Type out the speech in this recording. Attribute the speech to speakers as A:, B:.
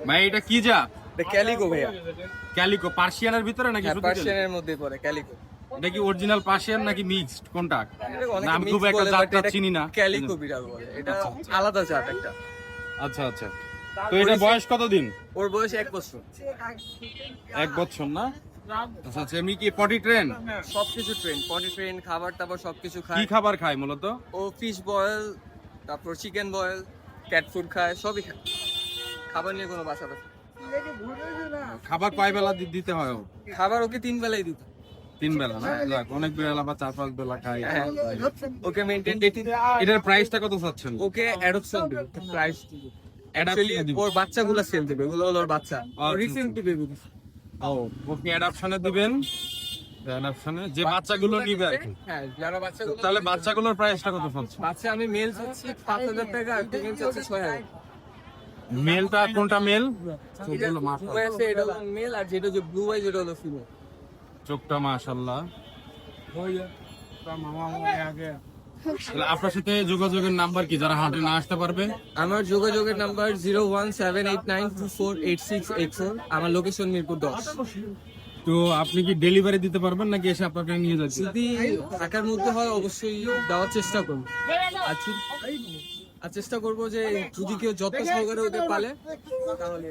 A: ভাই এটা কি জাত?
B: এটা ক্যালিকো ভাইয়া।
A: ক্যালিকো পার্সিয়ানের ভিতরে নাকি শুধু
B: পার্সিয়ানের মধ্যে পড়ে ক্যালিকো।
A: এটা কি অরিজিনাল পার্সিয়ান নাকি মিক্সড কোনটা?
B: অনেকে
A: নাম
B: mix
A: খুব একটা
B: বলে, but
A: জাতটা
B: এটা
A: চিনি না।
B: ক্যালিকো বিড়াল বলে। এটা আলাদা জাত একটা।
A: আচ্ছা আচ্ছা। তো এটা বয়স কতদিন?
B: ওর বয়স 1 বছর।
A: 1 বছর না? আচ্ছা আচ্ছা। এমনি কি পটি ট্রেন?
B: সবকিছু ট্রেন, পটি ট্রেন, খাবার টাবার সবকিছু
A: কি
B: খায়।
A: খাবার খায় মূলত?
B: ও ফিশ বয়েল, তারপর চিকেন বয়েল, ক্যাট ফুড খায়, সবই খায়। খাবার নিয়ে কোনো বাসা বাসা।
A: খাবার কয় বেলা দিতে হয় ওর?
B: খাবার ওকে 3 বেলাই দিতে হয়।
A: 3 বেলা না? যাক, অনেক বেলা বা 4-5 বেলা খায়।
B: হ্যাঁ, ওকে মেইনটেইন।
A: এটার প্রাইসটা কত চাচ্ছেন?
B: ওকে অ্যাডপশন দেবে, প্রাইস
A: Adoption দিবেন?
B: ওর বাচ্চাগুলো সেল দেবে, ওগুলো হলো ওর বাচ্চা।
A: আচ্ছা,
B: রিসেন্টলি বেবি।
A: ও, আপনি অ্যাডপশনে দিবেন? অ্যাডপশনে যে বাচ্চাগুলো নিবে আর কি।
B: হ্যাঁ, যারা বাচ্চাগুলো
A: তাহলে বাচ্চাগুলোর প্রাইসটা কত চাচ্ছেন?
B: বাচ্চা আমি মেল চাচ্ছি 5,000 টাকা, আর ফিমেল চাচ্ছি 6,000।
A: মেলটা কোনটা মেল?
B: এটা blue আছে, এটা হলো মেল, আর যেটা যে ব্লু আই যেটা হলো ফিমেল।
A: চোখটা মাশাআল্লাহ। তাহলে আপনার সাথে যোগাযোগের নাম্বার কি, যারা হাটে না আসতে পারবে?
B: আমার যোগাযোগের নাম্বার 01789248684। আমার লোকেশন মিরপুর 10।
A: তো আপনি কি ডেলিভারি দিতে পারবেন নাকি এসে আপনাকে নিয়ে যাচ্ছেন?
B: যদি ঢাকার মধ্যে হয় অবশ্যই দেওয়ার চেষ্টা করবো। আর চেষ্টা করবো যে যদি কেউ যত্ন সহকারে ওদের পালে তাহলে